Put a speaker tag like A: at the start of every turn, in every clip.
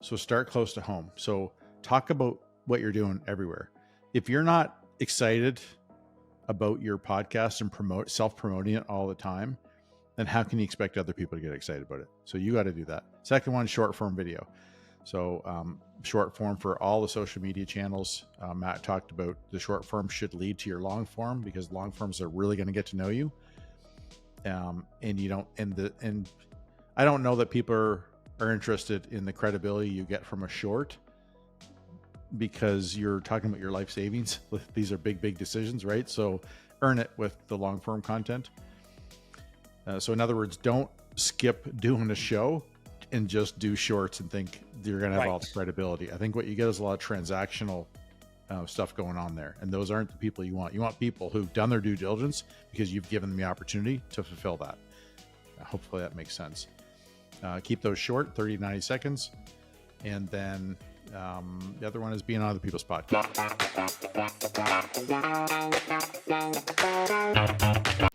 A: So start close to home. So talk about what you're doing everywhere. If you're not excited about your podcast and self-promoting it all the time, then how can you expect other people to get excited about it? So you got to do that. Second one, short form video. So short form for all the social media channels. Matt talked about the short form should lead to your long form, because long forms are really going to get to know you. And I don't know that people are interested in the credibility you get from a short, because you're talking about your life savings. These are big decisions, right? So earn it with the long form content. So in other words, don't skip doing a show and just do shorts and think you're going to have all the credibility. I think what you get is a lot of transactional stuff going on there. And those aren't the people you want. You want people who've done their due diligence because you've given them the opportunity to fulfill that. Hopefully that makes sense. Keep those short, 30 to 90 seconds. And then the other one is being on other people's podcasts.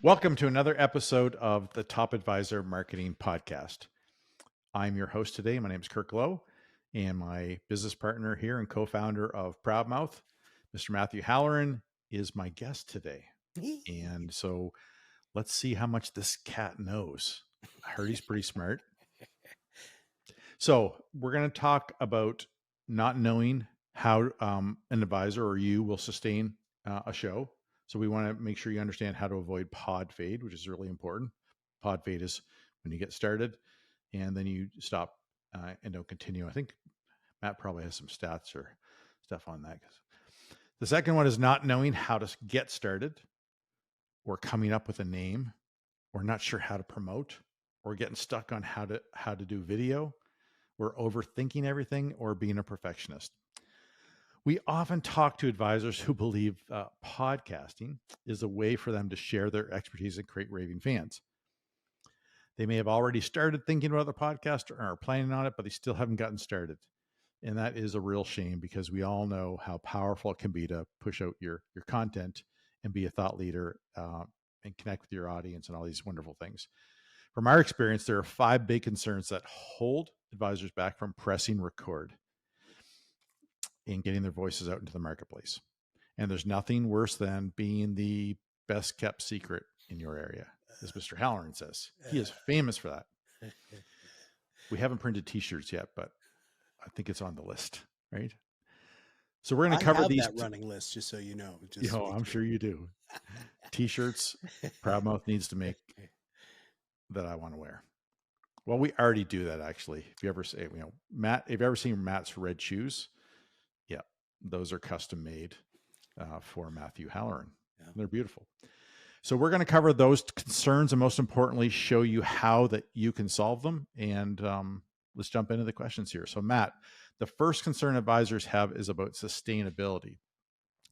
A: Welcome to another episode of the Top Advisor Marketing Podcast. I'm your host today. My name is Kirk Lowe, and my business partner here and co-founder of ProudMouth, Mr. Matthew Halloran, is my guest today. And so let's see how much this cat knows. I heard he's pretty smart. So we're going to talk about not knowing how an advisor or you will sustain a show. So we want to make sure you understand how to avoid Podfade, which is really important. Podfade is when you get started and then you stop and don't continue. I think Matt probably has some stats or stuff on that. The second one is not knowing how to get started, or coming up with a name, or not sure how to promote, or getting stuck on how to do video, or overthinking everything, or being a perfectionist. We often talk to advisors who believe podcasting is a way for them to share their expertise and create raving fans. They may have already started thinking about the podcast or are planning on it, but they still haven't gotten started. And that is a real shame, because we all know how powerful it can be to push out your content and be a thought leader and connect with your audience and all these wonderful things. From our experience, there are 5 big concerns that hold advisors back from pressing record and getting their voices out into the marketplace. And there's nothing worse than being the best kept secret in your area, as Mr. Halloran says. He is famous for that. We haven't printed t-shirts yet, but I think it's on the list, right? So we're going to cover these.
B: That running list, just so you know.
A: I'm sure you do. T-shirts, ProudMouth needs to make that I want to wear. Well, we already do that, actually. If you ever say, Matt, have you ever seen Matt's red shoes? Yeah, those are custom made for Matthew Halloran. Yeah. They're beautiful. So we're going to cover those concerns and, most importantly, show you how that you can solve them. And let's jump into the questions here. So Matt, the first concern advisors have is about sustainability.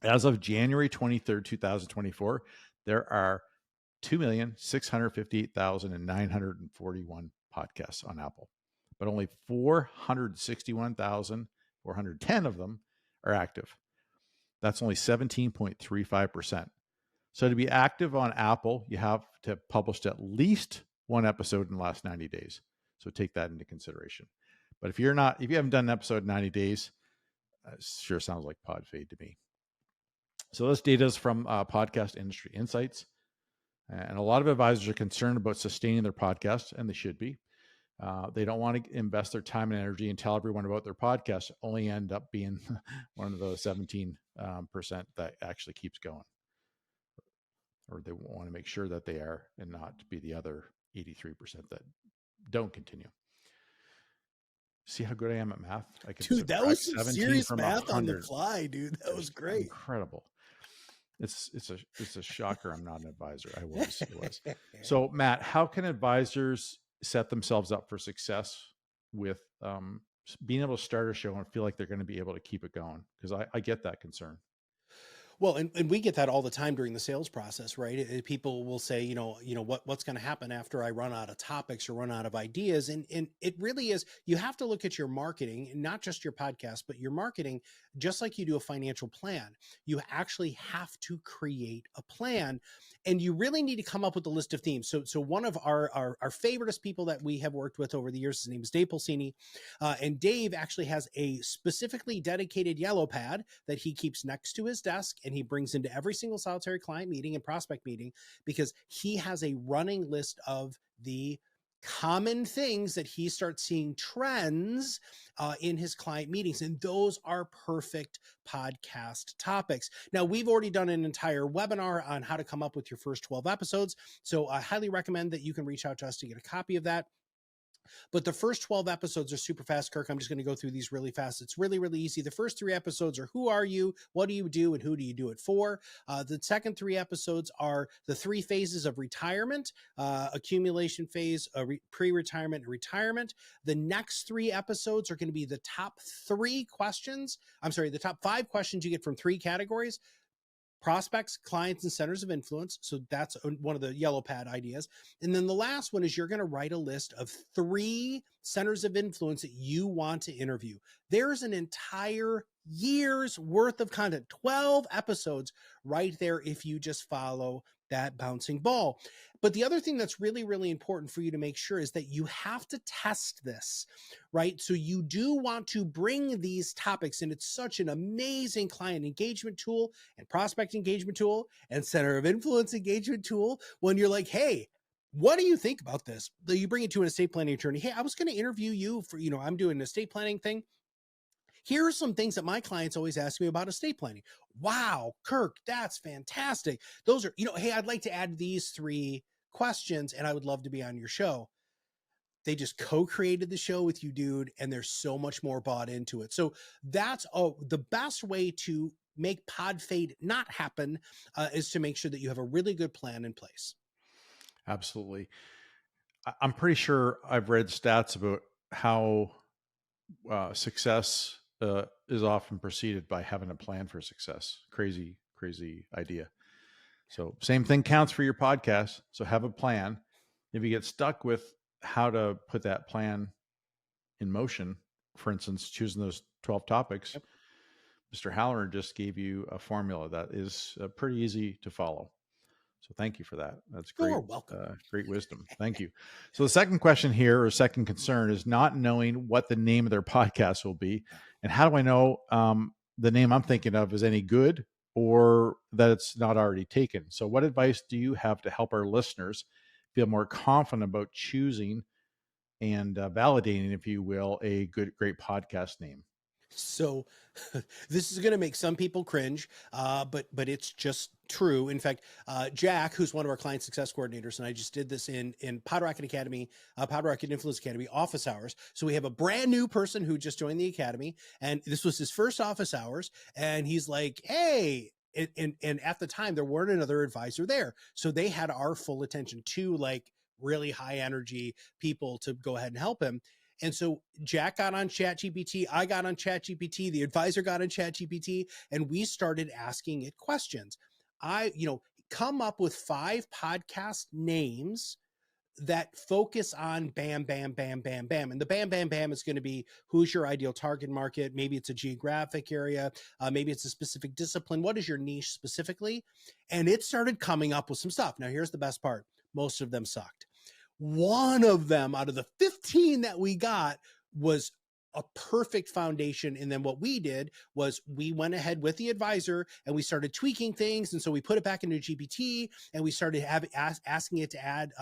A: As of January 23rd, 2024, there are 2,658,941 podcasts on Apple, but only 461,410 of them are active. That's only 17.35%. So to be active on Apple, you have to have published at least one episode in the last 90 days. So take that into consideration. But if you haven't done an episode in 90 days, sure sounds like Podfade to me. So this data is from Podcast Industry Insights. And a lot of advisors are concerned about sustaining their podcast, and they should be. They don't want to invest their time and energy and tell everyone about their podcast, only end up being one of the 17% that actually keeps going. Or they want to make sure that they are, and not be the other 83% that don't continue. See how good I am at math?
B: Dude, that was some serious math on the fly, dude. That was great.
A: Incredible. It's a shocker I'm not an advisor. It was. So Matt, how can advisors set themselves up for success with being able to start a show and feel like they're going to be able to keep it going? Because I get that concern.
B: Well, and we get that all the time during the sales process, right? People will say, what's going to happen after I run out of topics or run out of ideas. And it really is, you have to look at your marketing, not just your podcast, but your marketing, just like you do a financial plan. You actually have to create a plan. And you really need to come up with a list of themes. So one of our favoriteest people that we have worked with over the years, his name is Dave Pulsini. And Dave actually has a specifically dedicated yellow pad that he keeps next to his desk, and he brings into every single solitary client meeting and prospect meeting, because he has a running list of the common things that he starts seeing trends in his client meetings. And those are perfect podcast topics. Now, we've already done an entire webinar on how to come up with your first 12 episodes. So I highly recommend that you can reach out to us to get a copy of that. But the first 12 episodes are super fast, Kirk. I'm just going to go through these really fast. It's really, really easy. The first 3 episodes are who are you, what do you do, and who do you do it for? The second 3 episodes are the 3 phases of retirement, accumulation phase, pre-retirement, and retirement. The next 3 episodes are going to be the top 3 questions. I'm sorry, the top 5 questions you get from 3 categories: prospects, clients, and centers of influence. So that's one of the yellow pad ideas. And then the last one is you're going to write a list of 3 centers of influence that you want to interview. There's an entire year's worth of content, 12 episodes right there if you just follow that bouncing ball. But the other thing that's really, really important for you to make sure is that you have to test this, right? So you do want to bring these topics, and it's such an amazing client engagement tool and prospect engagement tool and center of influence engagement tool when you're like, hey, what do you think about this? You bring it to an estate planning attorney. Hey, I was going to interview you for, I'm doing an estate planning thing. Here are some things that my clients always ask me about estate planning. Wow, Kirk, that's fantastic. Those are, hey, I'd like to add these 3 questions and I would love to be on your show. They just co-created the show with you, dude, and there's so much more bought into it. So that's the best way to make Podfade not happen is to make sure that you have a really good plan in place.
A: Absolutely. I'm pretty sure I've read stats about how success is often preceded by having a plan for success. Crazy idea. So same thing counts for your podcast. So have a plan. If you get stuck with how to put that plan in motion, for instance, choosing those 12 topics,
B: Yep.
A: Mr. Halloran just gave you a formula that is pretty easy to follow. So thank you for that. That's great.
B: You're welcome.
A: Great wisdom. Thank you. So the second question here, or second concern, is not knowing what the name of their podcast will be. And how do I know the name I'm thinking of is any good or that it's not already taken? So what advice do you have to help our listeners feel more confident about choosing and validating, if you will, a great podcast name?
B: So this is going to make some people cringe, but it's just true. In fact, Jack, who's one of our client success coordinators, and I just did this in Pod Rocket Academy, Pod Rocket Influence Academy office hours. So we have a brand new person who just joined the academy, and this was his first office hours. And he's like, hey, and at the time there weren't another advisor there. So they had our full attention, to like really high energy people to go ahead and help him. And so Jack got on ChatGPT, I got on ChatGPT, the advisor got on ChatGPT, and we started asking it questions. Come up with 5 podcast names that focus on bam, bam, bam, bam, bam. And the bam, bam, bam is going to be who's your ideal target market. Maybe it's a geographic area. Maybe it's a specific discipline. What is your niche specifically? And it started coming up with some stuff. Now, here's the best part. Most of them sucked. One of them out of the 15 that we got was a perfect foundation. And then what we did was we went ahead with the advisor and we started tweaking things. And so we put it back into GPT and we started asking it to add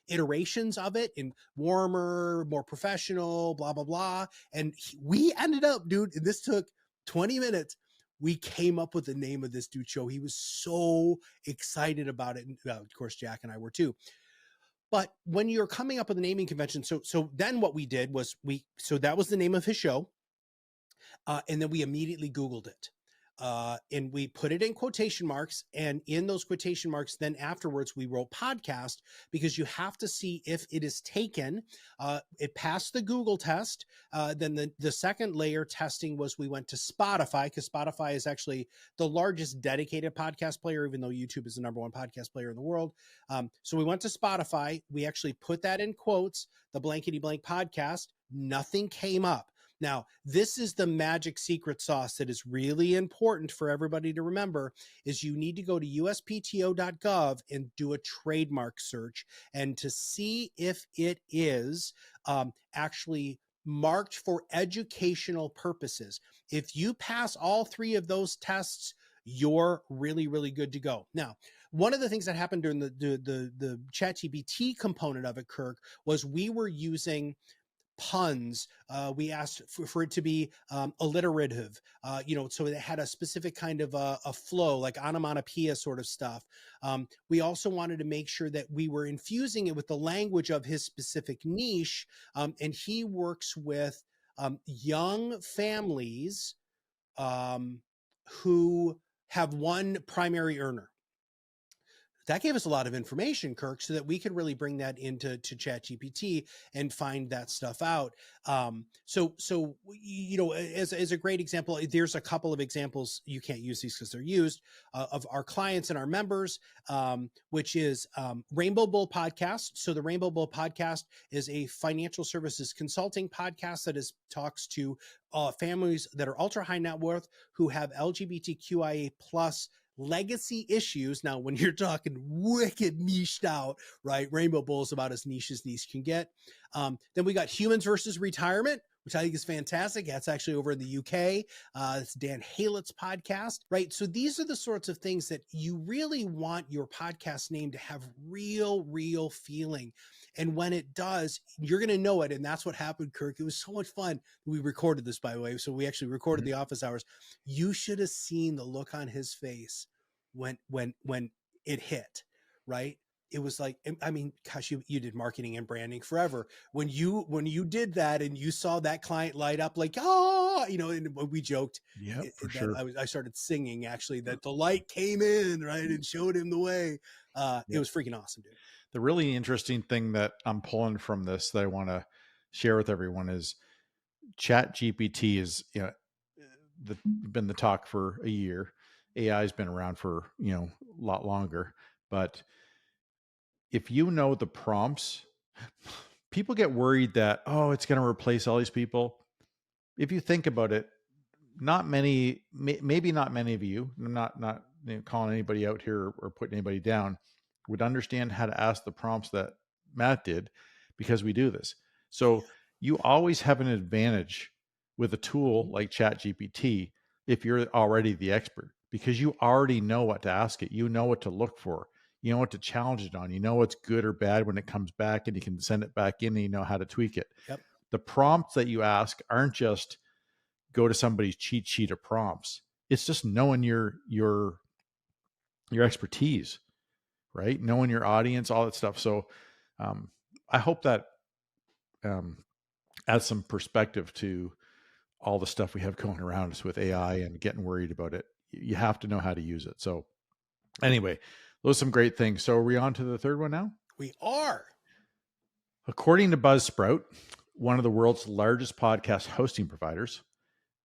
B: iterations of it in warmer, more professional, blah, blah, blah. And we ended up, dude, and this took 20 minutes. We came up with the name of this dude's show. He was so excited about it. And of course, Jack and I were too. But when you're coming up with a naming convention, so then what we did was so that was the name of his show. And then we immediately Googled it. And we put it in quotation marks, and in those quotation marks, then afterwards we wrote podcast, because you have to see if it is taken. It passed the Google test. Then the second layer testing was we went to Spotify, because Spotify is actually the largest dedicated podcast player, even though YouTube is the #1 podcast player in the world. So we went to Spotify. We actually put that in quotes, the blankety blank podcast. Nothing came up. Now, this is the magic secret sauce that is really important for everybody to remember is you need to go to uspto.gov and do a trademark search and to see if it is actually marked for educational purposes. If you pass all three of those tests, you're really, really good to go. Now, one of the things that happened during the ChatGPT component of it, Kirk, was we were using puns. We asked for it to be alliterative, so it had a specific kind of a flow, like onomatopoeia sort of stuff. We also wanted to make sure that we were infusing it with the language of his specific niche. And he works with young families who have one primary earner. That gave us a lot of information, Kirk, so that we could really bring that into ChatGPT and find that stuff out. So as a great example, there's a couple of examples. You can't use these because they're used of our clients and our members, which is Rainbow Bull Podcast. So the Rainbow Bull Podcast is a financial services consulting podcast that talks to families that are ultra high net worth who have LGBTQIA plus legacy issues. Now, when you're talking wicked niched out, right? Rainbow Bull is about as niche can get. Then we got Humans versus Retirement, which I think is fantastic. That's actually over in the UK. It's Dan Halett's podcast, right? So these are the sorts of things that you really want your podcast name to have real feeling. And when it does, you're going to know it. And that's what happened, Kirk. It was so much fun. We recorded this, by the way. So we actually recorded the office hours. You should have seen the look on his face when it hit, right? It was like, I mean, gosh, you did marketing and branding forever. When you did that and you saw that client light up like, oh, and we joked
A: for
B: that
A: sure.
B: I started singing actually that the light came in, right? And showed him the way. It was freaking awesome, dude.
A: The really interesting thing that I'm pulling from this that I want to share with everyone is ChatGPT is, been the talk for a year. AI has been around for, a lot longer, but if you know the prompts, people get worried that, oh, it's going to replace all these people. If you think about it, not many, maybe not many of you, not calling anybody out here or putting anybody down, would understand how to ask the prompts that Matt did because we do this. So you always have an advantage with a tool like ChatGPT if you're already the expert because you already know what to ask it. You know what to look for. You know what to challenge it on. You know what's good or bad when it comes back and you can send it back in and you know how to tweak it.
B: Yep.
A: The prompts that you ask aren't just go to somebody's cheat sheet of prompts. It's just knowing your expertise, right? Knowing your audience, all that stuff. So I hope that adds some perspective to all the stuff we have going around us with AI and getting worried about it. You have to know how to use it. So anyway, those are some great things. So are we on to the third one now?
B: We are.
A: According to Buzzsprout, one of the world's largest podcast hosting providers,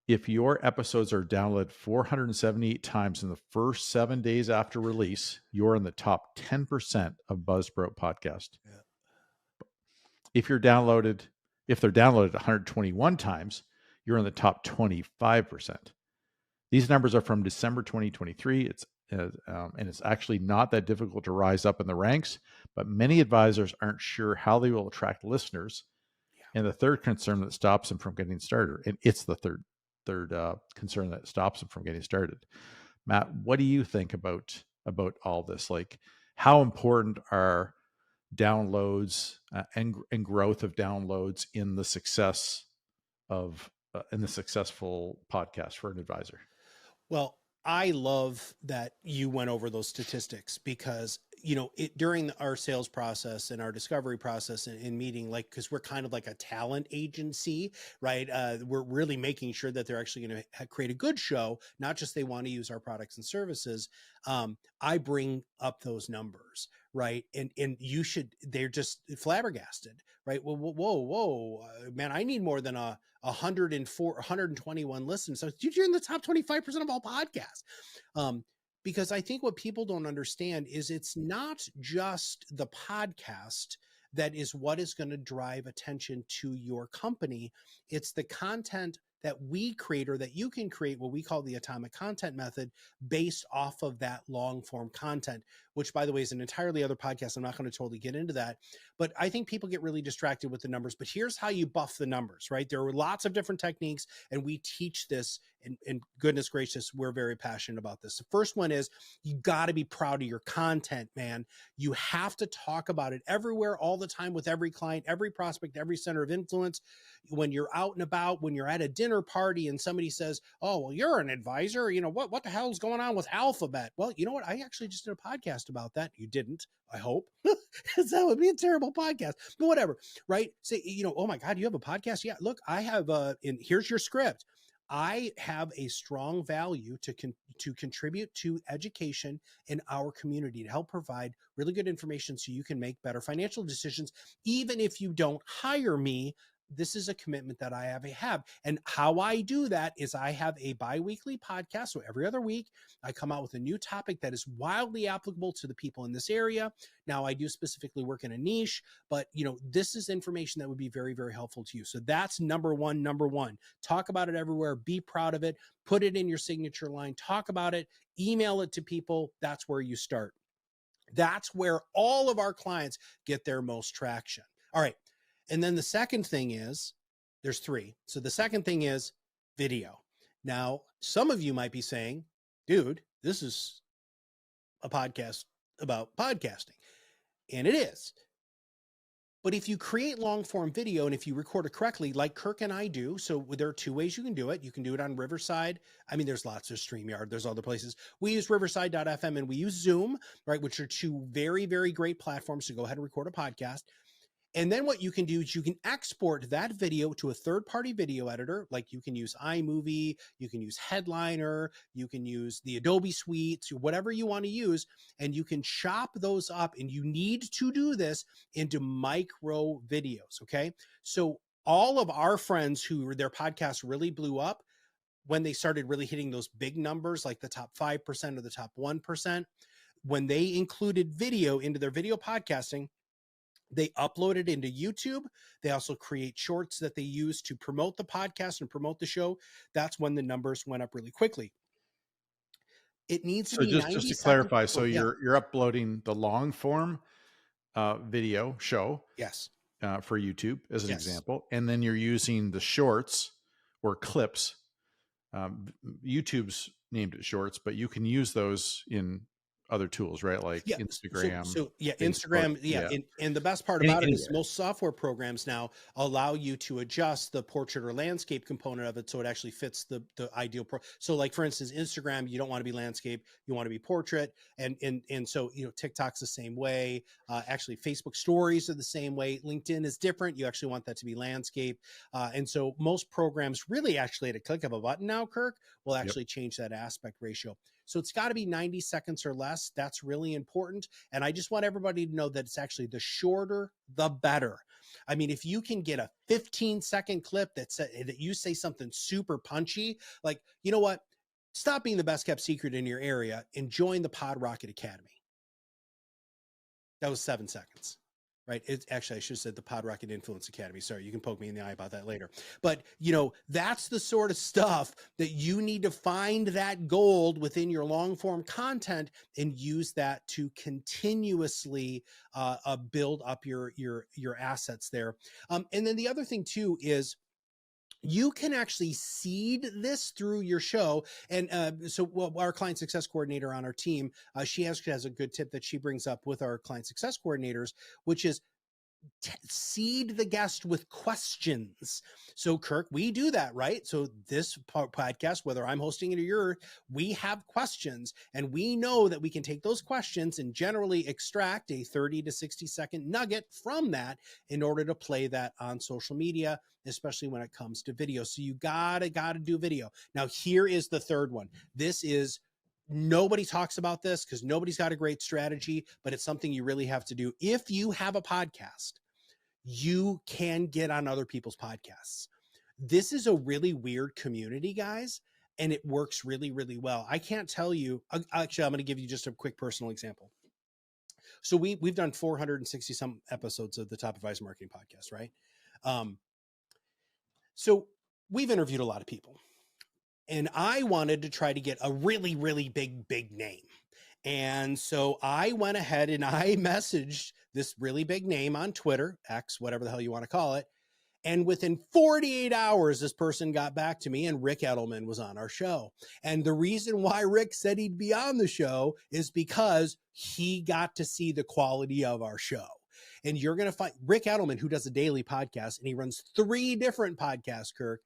A: if your episodes are downloaded 478 times in the first 7 days after release, you're in the top 10% of Buzzsprout podcast. Yeah. If they're downloaded 121 times, you're in the top 25%. These numbers are from December 2023. And it's actually not that difficult to rise up in the ranks, but many advisors aren't sure how they will attract listeners. Yeah. And the third concern that stops them from getting started, and it's the third concern that stops them from getting started. Matt, what do you think about all this? Like, how important are downloads and growth of downloads in the success of in the successful podcast for an advisor?
B: Well, I love that you went over those statistics because, during our sales process and our discovery process in meeting, because we're kind of like a talent agency, right? We're really making sure that they're actually going to create a good show, not just they want to use our products and services. I bring up those numbers, right? And they're just flabbergasted, right? Well, whoa, man, I need more than 121 listens. So you're in the top 25% of all podcasts. Because I think what people don't understand is it's not just the podcast that is what is going to drive attention to your company. It's the content that we create or that you can create, what we call the atomic content method, based off of that long form content, which, by the way, is an entirely other podcast. I'm not going to totally get into that, but I think people get really distracted with the numbers. But here's how you buff the numbers, right? There are lots of different techniques, and we teach this, and goodness gracious, we're very passionate about this. The first one is you got to be proud of your content, man. You have to talk about it everywhere, all the time, with every client, every prospect, every center of influence. When you're out and about, when you're at a dinner party and somebody says, oh, well, you're an advisor, you know, what the hell's going on with Alphabet? Well, you know what? I actually just did a podcast about that. You didn't, I hope. That would be a terrible podcast, but whatever, right? Say, you know, oh my God, you have a podcast? Yeah, look, I have and here's your script. I have a strong value to contribute to education in our community, to help provide really good information so you can make better financial decisions. Even if you don't hire me, this is a commitment that I have. And how I do that is I have a bi-weekly podcast. So every other week, I come out with a new topic that is wildly applicable to the people in this area. Now, I do specifically work in a niche, but you know, this is information that would be very, very helpful to you. So that's number one. Talk about it everywhere. Be proud of it. Put it in your signature line. Talk about it. Email it to people. That's where you start. That's where all of our clients get their most traction. All right. And then the second thing is, there's three. So the second thing is video. Now, some of you might be saying, dude, this is a podcast about podcasting. And it is. But if you create long form video and if you record it correctly, like Kirk and I do, so there are two ways you can do it. You can do it on Riverside. I mean, there's lots of StreamYard. There's other places. We use Riverside.fm and we use Zoom, right? Which are two very, very great platforms to go ahead and record a podcast. And then what you can do is you can export that video to a third-party video editor. Like you can use iMovie, you can use Headliner, you can use the Adobe Suite, whatever you want to use, and you can chop those up. And you need to do this into micro videos, okay? So all of our friends who their podcasts really blew up when they started really hitting those big numbers, like the top 5% or the top 1%, when they included video into their video podcasting, they upload it into YouTube. They also create shorts that they use to promote the podcast and promote the show. That's when the numbers went up really quickly. It needs to
A: So
B: be
A: just
B: 90
A: to
B: seconds.
A: clarify, so you're uploading the long form video show
B: Yes.
A: For YouTube as an
B: Yes.
A: example, and then you're using the shorts or clips. YouTube's named it shorts, but you can use those in other tools, right? Like Instagram.
B: So yeah,
A: Facebook,
B: Instagram. And the best part about it is most software programs now allow you to adjust the portrait or landscape component of it so it actually fits the ideal so like for instance, Instagram, you don't want to be landscape, you want to be portrait. And so, you know, TikTok's the same way. Actually, Facebook stories are the same way. LinkedIn is different. You actually want that to be landscape. And so most programs really actually at a click of a button now, Kirk, will actually change that aspect ratio. So it's got to be 90 seconds or less. That's really important. And I just want everybody to know that it's actually the shorter, the better. I mean, if you can get a 15-second clip that you say something super punchy, like, you know what? Stop being the best kept secret in your area and join the Pod Rocket Academy. That was 7 seconds. Right. It's actually, I should have said the Pod Rocket Influence Academy. Sorry, you can poke me in the eye about that later. But, you know, that's the sort of stuff that you need to find that gold within your long form content and use that to continuously build up your assets there. And then the other thing, too, is you can actually seed this through your show. And so our client success coordinator on our team, she has a good tip that she brings up with our client success coordinators, which is seed the guest with questions. So Kirk, we do that, right? So this podcast, whether I'm hosting it or you're, we have questions, and we know that we can take those questions and generally extract a 30 to 60 second nugget from that in order to play that on social media, especially when it comes to video. So you gotta do video. Now here is the third one. This is, nobody talks about this because nobody's got a great strategy, but it's something you really have to do. If you have a podcast, you can get on other people's podcasts. This is a really weird community, guys, and it works really, really well. I can't tell you. Actually, I'm going to give you just a quick personal example. So we've done 460 some episodes of the Top Advice Marketing Podcast, right? Um, so we've interviewed a lot of people, and I wanted to try to get a really, really big name. And so I went ahead and I messaged this really big name on Twitter, X, whatever the hell you want to call it. And within 48 hours, this person got back to me, and Rick Edelman was on our show. And the reason why Rick said he'd be on the show is because he got to see the quality of our show. And you're going to find Rick Edelman, who does a daily podcast, and he runs 3 different podcasts, Kirk,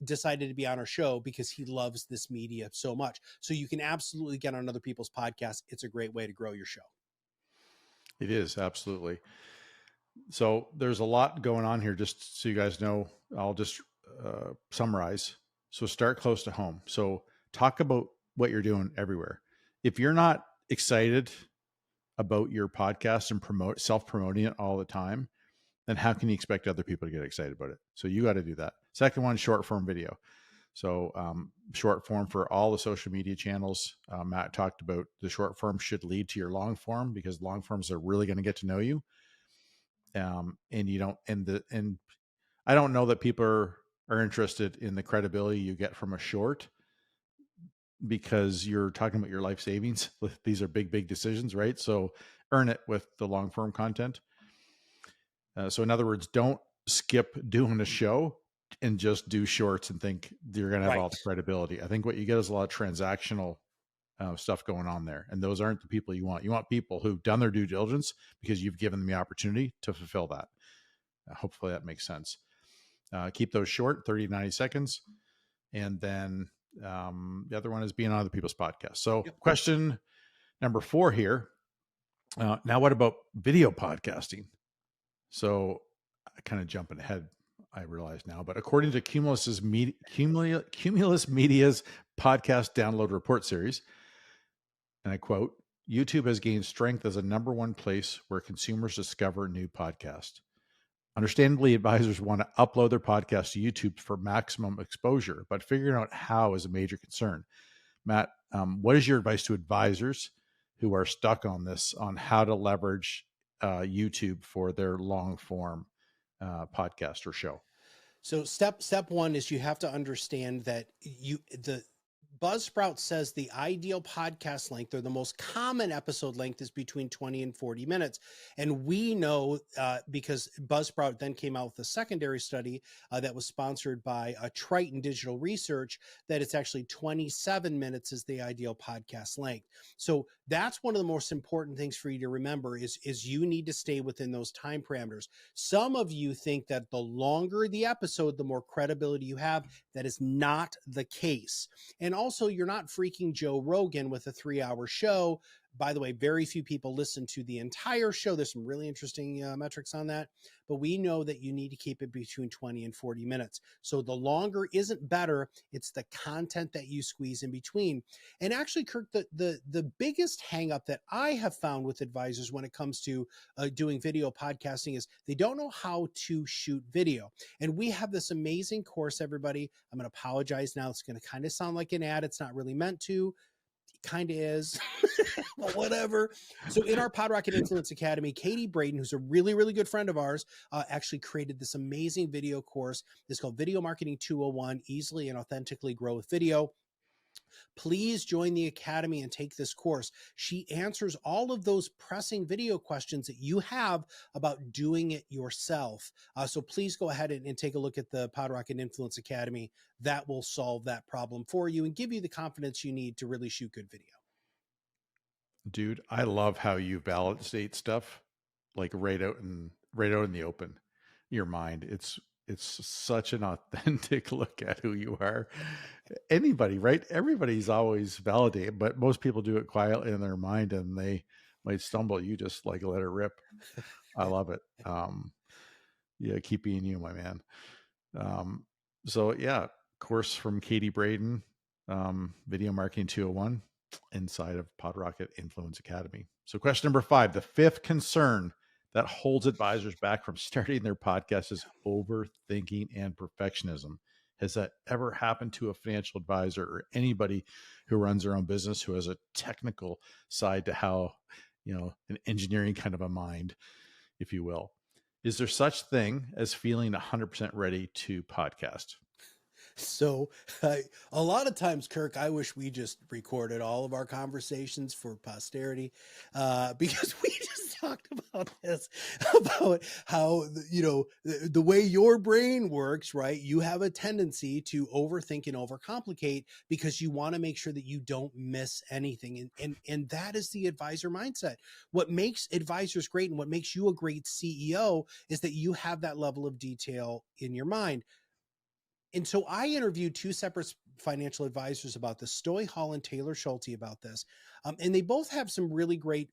B: decided to be on our show because he loves this media so much. So you can absolutely get on other people's podcasts. It's a great way to grow your show.
A: It is, absolutely. So there's a lot going on here. Just so you guys know, I'll just summarize. So start close to home. So talk about what you're doing everywhere. If you're not excited about your podcast and self-promoting it all the time, then how can you expect other people to get excited about it? So you got to do that. Second one, short form video. So short form for all the social media channels. Matt talked about the short form should lead to your long form, because long forms are really going to get to know you. And you don't, and I don't know that people are interested in the credibility you get from a short, because you're talking about your life savings. These are big decisions, right? So earn it with the long form content. So in other words, don't skip doing a show and just do shorts and think you're going to have all the credibility. I think what you get is a lot of transactional stuff going on there. And those aren't the people you want. You want people who've done their due diligence because you've given them the opportunity to fulfill that. Hopefully that makes sense. Keep those short, 30 to 90 seconds. And then the other one is being on other people's podcasts. So question number 4 here. Now, what about video podcasting? So I kind of jumping ahead, I realize now, but according to Cumulus Media's podcast download report series, and I quote, YouTube has gained strength as a number 1 place where consumers discover new podcasts. Understandably, advisors want to upload their podcast to YouTube for maximum exposure, but figuring out how is a major concern. Matt, what is your advice to advisors who are stuck on this, on how to leverage YouTube for their long form podcast or show?
B: So step 1 is you have to understand that the Buzzsprout says the ideal podcast length, or the most common episode length, is between 20 and 40 minutes. And we know because Buzzsprout then came out with a secondary study that was sponsored by Triton Digital Research, that it's actually 27 minutes is the ideal podcast length. So that's one of the most important things for you to remember is you need to stay within those time parameters. Some of you think that the longer the episode, the more credibility you have. That is not the case. And also, you're not freaking Joe Rogan with a 3-hour show. By the way, very few people listen to the entire show. There's some really interesting metrics on that, but we know that you need to keep it between 20 and 40 minutes. So the longer isn't better. It's the content that you squeeze in between. And actually, Kirk, the biggest hang up that I have found with advisors when it comes to doing video podcasting is they don't know how to shoot video. And we have this amazing course, everybody. I'm going to apologize now. It's going to kind of sound like an ad. It's not really meant to. Kind of is, but whatever. So in our PodRocket Influence Academy, Katie Braden, who's a really good friend of ours, actually created this amazing video course. It's called Video Marketing 201, Easily and Authentically Grow with Video. Please join the Academy and take this course. She answers all of those pressing video questions that you have about doing it yourself. So please go ahead and take a look at the PodRocket Influence Academy. That will solve that problem for you and give you the confidence you need to really shoot good video.
A: Dude, I love how you validate stuff like right out in the open, your mind. It's such an authentic look at who you are. Anybody, right? Everybody's always validated, but most people do it quietly in their mind and they might stumble. You just like let it rip. I love it. Yeah, keep being you, my man. So yeah, course from Katie Braden, Video Marketing 201 inside of PodRocket Influence Academy. So question number 5, the 5th concern that holds advisors back from starting their podcast is overthinking and perfectionism. Has that ever happened to a financial advisor or anybody who runs their own business who has a technical side to how an engineering kind of a mind, if you will. Is there such thing as feeling 100% ready to podcast?
B: So a lot of times, Kirk, I wish we just recorded all of our conversations for posterity, because we just talked about this, about how, the way your brain works, right? You have a tendency to overthink and overcomplicate because you want to make sure that you don't miss anything. And that is the advisor mindset. What makes advisors great and what makes you a great CEO is that you have that level of detail in your mind. And so I interviewed two separate financial advisors about this, Stoy Hall and Taylor Schulte, about this. And they both have some really great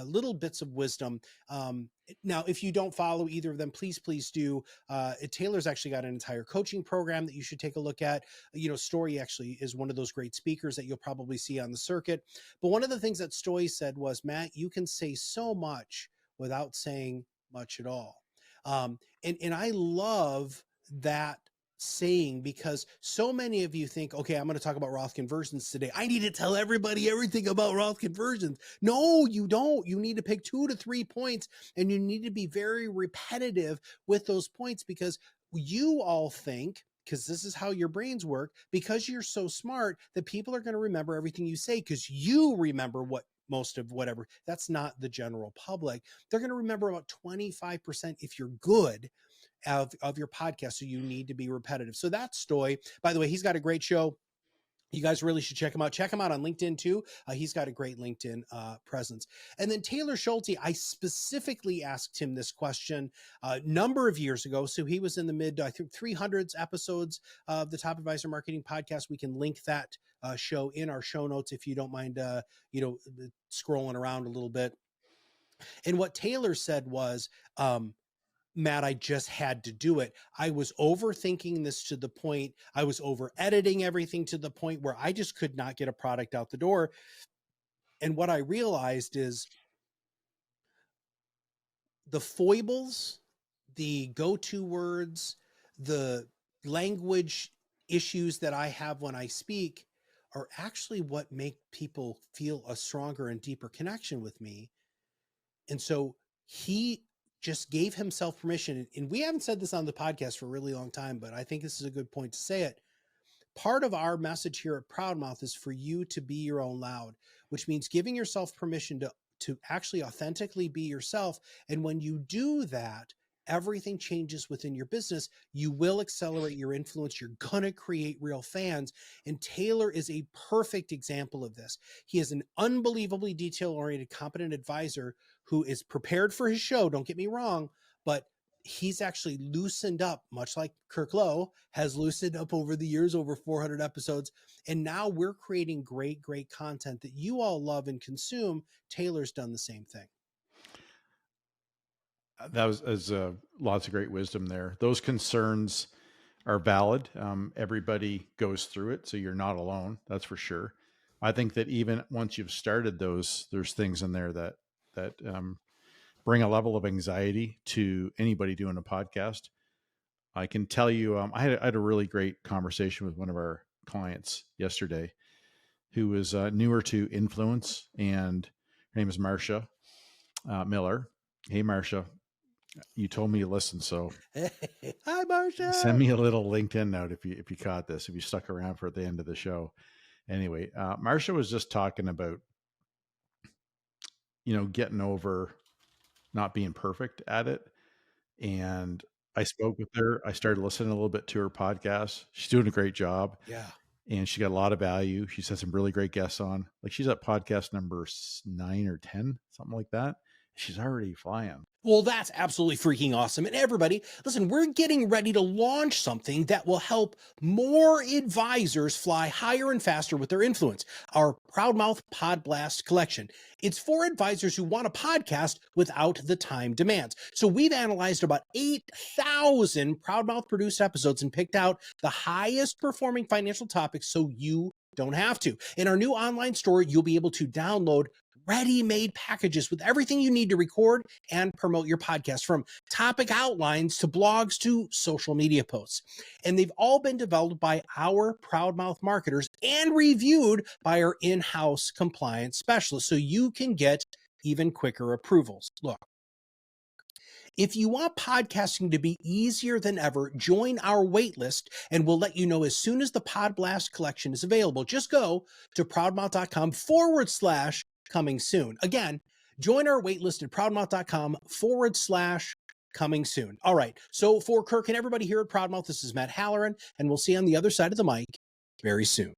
B: little bits of wisdom. Now, if you don't follow either of them, please do. Taylor's actually got an entire coaching program that you should take a look at. Story actually is one of those great speakers that you'll probably see on the circuit. But one of the things that Stoy said was, Matt, you can say so much without saying much at all. And I love that saying, because so many of you think, okay, I'm going to talk about Roth conversions today. I need to tell everybody everything about Roth conversions. No, you don't. You need to pick 2 to 3 points, and you need to be very repetitive with those points, because you all think, because this is how your brains work, because you're so smart, that people are going to remember everything you say because you remember what most of whatever. That's not the general public. They're going to remember about 25% if you're good of your podcast. So you need to be repetitive. So that's Stoy. By the way, he's got a great show. You guys really should check him out. Check him out on LinkedIn too. He's got a great LinkedIn presence. And then Taylor Schulte, I specifically asked him this question a number of years ago. So he was in the mid, I think, 300s episodes of the Top Advisor Marketing Podcast. We can link that show in our show notes if you don't mind, scrolling around a little bit. And what Taylor said was, Matt, I just had to do it. I was overthinking this to the point, I was over editing everything to the point where I just could not get a product out the door. And what I realized is the foibles, the go-to words, the language issues that I have when I speak are actually what make people feel a stronger and deeper connection with me. And so he just gave himself permission. And we haven't said this on the podcast for a really long time, but I think this is a good point to say it. Part of our message here at ProudMouth is for you to be your own loud, which means giving yourself permission to actually authentically be yourself. And when you do that, everything changes within your business. You will accelerate your influence. You're going to create real fans. And Taylor is a perfect example of this. He is an unbelievably detail-oriented, competent advisor who is prepared for his show. Don't get me wrong, but he's actually loosened up, much like Kirk Lowe has loosened up over the years, over 400 episodes. And now we're creating great, great content that you all love and consume. Taylor's done the same thing.
A: That was lots of great wisdom there. Those concerns are valid. Everybody goes through it, so you're not alone. That's for sure. I think that even once you've started those, there's things in there that bring a level of anxiety to anybody doing a podcast. I can tell you, I had a really great conversation with one of our clients yesterday, who was newer to influence, and her name is Marcia Miller. Hey, Marcia. You told me you listened, so
B: Hi, Marcia.
A: Send me a little LinkedIn note if you caught this, if you stuck around for the end of the show. Anyway, Marcia was just talking about, getting over not being perfect at it. And I spoke with her. I started listening a little bit to her podcast. She's doing a great job.
B: Yeah.
A: And she got a lot of value. She's had some really great guests on. Like, she's at podcast number 9 or 10, something like that. She's already flying.
B: Well, that's absolutely freaking awesome. And everybody, listen, we're getting ready to launch something that will help more advisors fly higher and faster with their influence. Our ProudMouth Pod Blast collection. It's for advisors who want a podcast without the time demands. So we've analyzed about 8,000 ProudMouth produced episodes and picked out the highest performing financial topics so you don't have to. In our new online store, you'll be able to download ready-made packages with everything you need to record and promote your podcast, from topic outlines to blogs to social media posts. And they've all been developed by our ProudMouth marketers and reviewed by our in-house compliance specialists, so you can get even quicker approvals. Look, if you want podcasting to be easier than ever, join our waitlist and we'll let you know as soon as the Pod Blast collection is available. Just go to proudmouth.com/coming soon. Again, join our waitlist at proudmouth.com/coming soon. All right. So for Kirk and everybody here at ProudMouth, this is Matt Halloran, and we'll see you on the other side of the mic very soon.